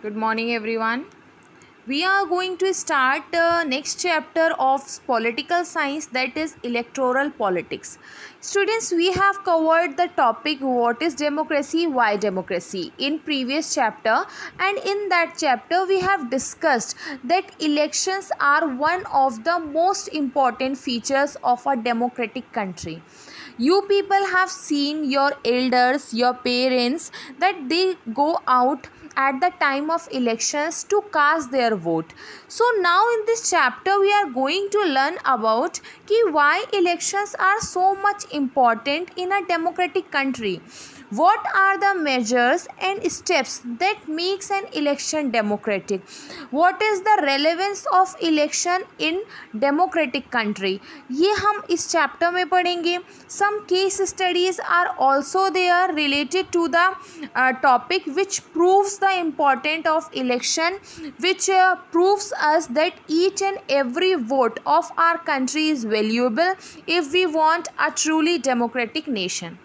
Good morning, everyone. We are going to start next chapter of political science, that is electoral politics. Students, we have covered the topic what is democracy, why democracy in previous chapter, and in that chapter we have discussed that elections are one of the most important features of a democratic country. You people have seen your elders, your parents, that they go out at the time of elections to cast their vote. So now in this chapter we are going to learn about why elections are so much important in a democratic country. What are the measures and steps that makes an election democratic? What is the relevance of election in democratic country? ये हम इस chapter में पढ़ेंगे. Some case studies are also there related to the topic, which proves the importance of election, which proves us that each and every vote of our country is valuable if we want a truly democratic nation.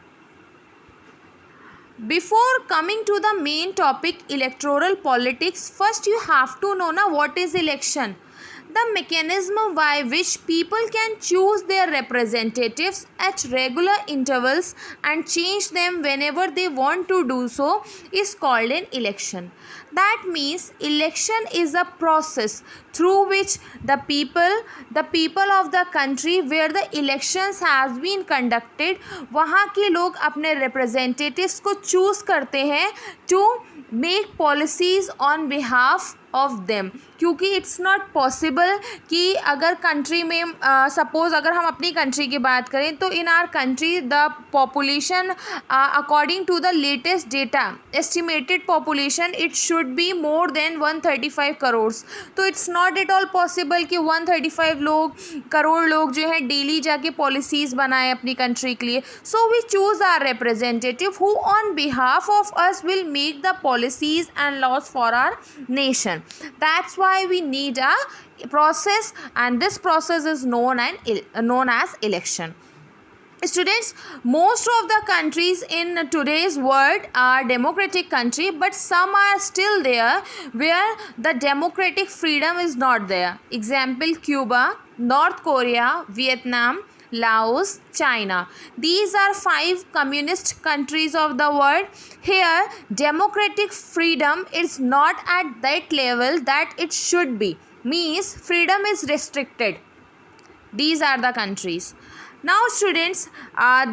Before coming to the main topic electoral politics, first you have to know what is election. The mechanism by which people can choose their representatives at regular intervals and change them whenever they want to do so is called an election. That means election is a process through which the people of the country where the elections has been conducted, वहाँ के लोग अपने representatives को choose करते हैं to make policies on behalf of them. क्योंकि it's not possible कि अगर कंट्री में सपोज़ अगर हम अपनी कंट्री की बात करें तो in our country the population according to the latest data estimated population it should be more than 135 crore. तो it's not at all possible कि 135 करोड़ लोग जो है डेली जाके पॉलिसीज़ बनाए अपनी कंट्री के लिए. So we choose our representative who on behalf of us will make the policies and laws for our nation. That's why we need a process, and this process is known as election. Students, most of the countries in today's world are democratic country, but some are still there where the democratic freedom is not there. Example, Cuba, North Korea, Vietnam, Laos, China. These are 5 communist countries of the world. Here democratic freedom is not at that level that it should be. Means freedom is restricted. These are the countries. Now students,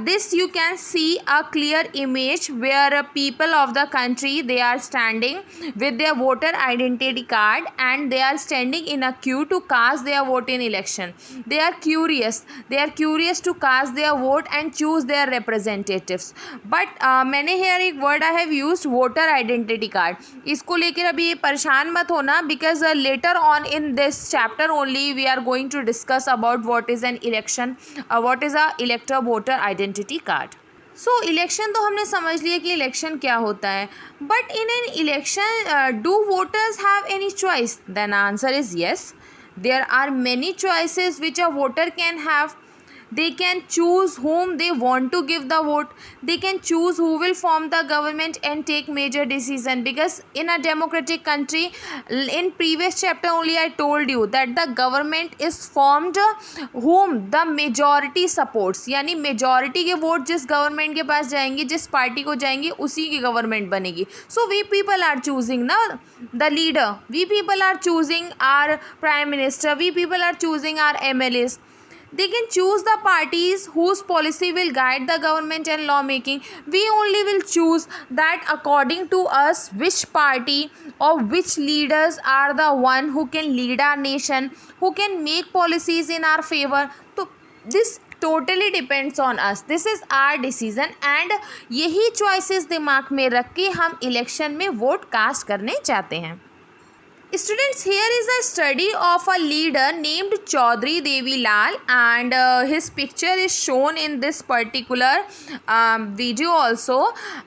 this you can see a clear image where people of the country, they are standing with their voter identity card and they are standing in a queue to cast their vote in election. They are curious to cast their vote and choose their representatives. But मैंने here एक word I have used, voter identity card. इसको लेकर अभी परेशान मत होना, because later on in this chapter only we are going to discuss about what is an election, what is a elector voter identity card. So election तो हमने समझ लिया कि election क्या होता है. But in an election, do voters have any choice? Then answer is yes. There are many choices which a voter can have. They can choose whom they want to give the vote. They can choose who will form the government and take major decision, because in a democratic country, in previous chapter only I told you that the government is formed whom the majority supports. यानी majority के vote जिस government के पास जाएंगे, जिस party को जाएंगे, उसी की government बनेगी. So we people are choosing the leader. We people are choosing our prime minister. We people are choosing our MLAs. They can choose the parties whose policy will guide the government and lawmaking. We only will choose that according to us which party or which leaders are the one who can lead our nation, who can make policies in our favor. So this totally depends on us. This is our decision, and यही choices दिमाग में रख के हम election में vote cast करने चाहते हैं. Students, here is a study of a leader named Chaudhary Devilal, and his picture is shown in this particular video also.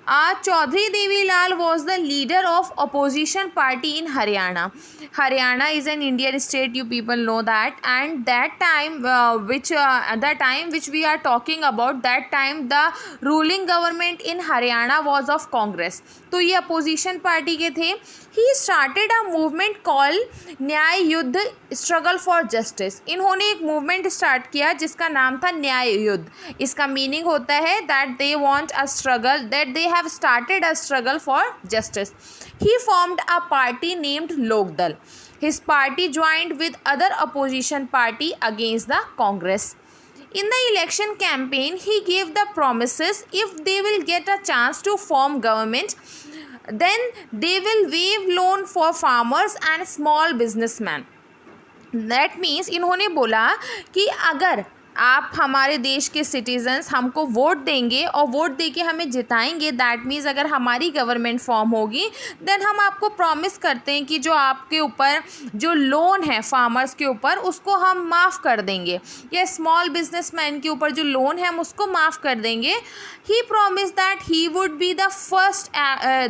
Chaudhary Devilal was the leader of opposition party in Haryana. Haryana is an Indian state, you people know that, and that time the time which we are talking about, that time the ruling government in Haryana was of Congress. तो ये opposition party के थे. He started a movement called न्याय युद्ध struggle for justice. इन्होंने एक movement start किया जिसका नाम था न्याय युद्ध। इसका मीनिंग होता है that they want a struggle, that they have started a struggle for justice. He formed a party named Lok Dal. His party joined with other opposition party against the Congress. In the election campaign, he gave the promises if they will get a chance to form government, then they will waive loan for farmers and small businessmen. That means इन्होंने बोला कि अगर आप हमारे देश के citizens हमको vote देंगे और वोट दे के हमें जिताएंगे, दैट मीन्स अगर हमारी गवर्नमेंट फॉर्म होगी देन हम आपको प्रॉमिस करते हैं कि जो आपके ऊपर जो लोन है फार्मर्स के ऊपर उसको हम माफ़ कर देंगे, या स्मॉल बिजनेसमैन के ऊपर जो लोन है हम उसको माफ़ कर देंगे। He promise that he would be the first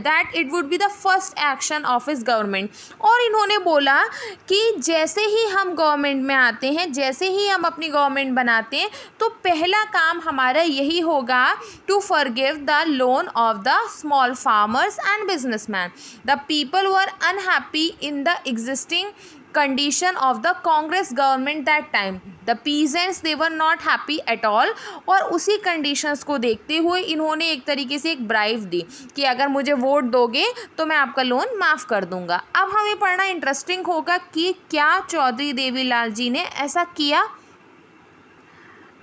that it would be the first action of his government. और इन्होंने बोला कि जैसे ही हम गवर्नमेंट में आते हैं, जैसे ही हम अपनी गवर्नमेंट बनाते हैं, तो पहला काम हमारा यही होगा to forgive the loan of the small farmers and businessmen. The people were unhappy in the existing condition of the Congress government that time. The peasants they were not happy at all। और उसी conditions को देखते हुए इन्होंने एक तरीके से एक ब्राइव दी कि अगर मुझे वोट दोगे तो मैं आपका लोन माफ़ कर दूंगा। अब हमें पढ़ना इंटरेस्टिंग होगा कि क्या चौधरी देवीलाल जी ने ऐसा किया।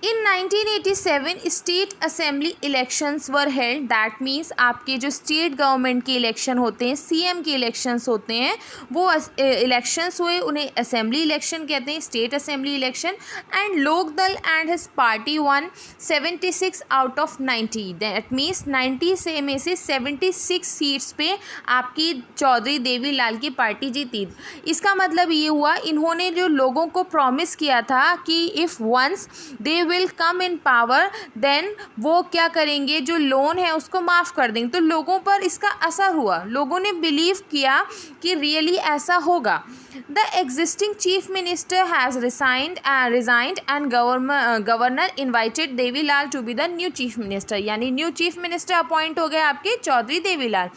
In 1987 state assembly elections were held. That means आपके जो स्टेट गवर्नमेंट के इलेक्शन होते हैं, सीएम के इलेक्शंस होते हैं, वो इलेक्शंस हुए, उन्हें असेंबली इलेक्शन कहते हैं, state assembly election. And Lok Dal and his party won 76 out of 90। That means 90 से में से 76 सीट्स पे आपकी चौधरी देवीलाल की पार्टी जीती। इसका मतलब ये हुआ इन्होंने जो लोगों को प्रॉमिस किया था कि if once they will come in power then वो क्या करेंगे, जो लोन है उसको माफ़ कर देंगे। तो लोगों पर इसका असर हुआ, लोगों ने बिलीव किया कि रियली ऐसा होगा। The existing chief minister has resigned and governor invited Devilal to be the new chief minister। यानी न्यू चीफ मिनिस्टर अपॉइंट हो गए आपके Chaudhary Devilal.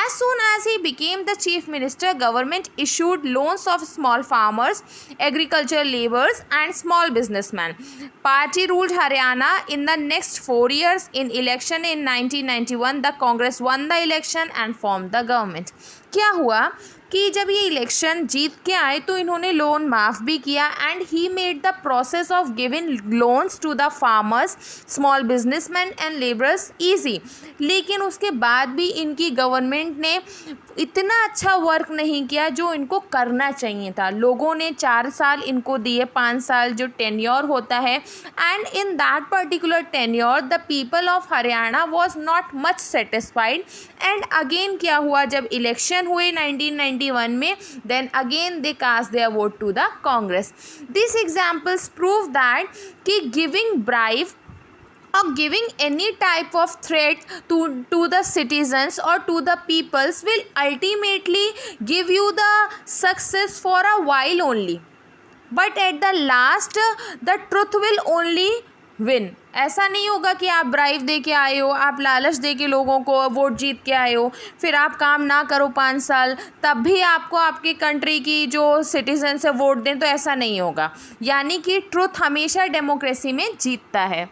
As soon as he became the chief minister, government issued loans of small farmers, agricultural laborers and small businessmen. Party ruled Haryana in the next 4 years. In election in 1991, the Congress won the election and formed the government। क्या हुआ कि जब ये election जीत के आए तो इन्होंने loan माफ़ भी किया and he made the process of giving loans to the farmers, small businessman and labourers easy. लेकिन उसके बाद भी इनकी गवर्नमेंट ने इतना अच्छा वर्क नहीं किया जो इनको करना चाहिए था। लोगों ने 4 साल इनको दिए, 5 साल जो टेन्योर होता है, and in that particular tenure the people of Haryana was not much satisfied. And again क्या हुआ, जब इलेक्शन हुए 1991 में, then again they cast their vote to the Congress. This examples prove that कि giving bribe or giving any type of threat to the citizens or to the peoples will ultimately give you the success for a while only, but at the last the truth will only win। ऐसा नहीं होगा कि आप bribe दे के आए हो, आप लालच दे के लोगों को वोट जीत के आए हो, फिर आप काम ना करो 5 साल तब भी आपको आपके कंट्री की जो सिटीजन से वोट दें, तो ऐसा नहीं होगा। यानी कि ट्रुथ हमेशा डेमोक्रेसी में जीतता है।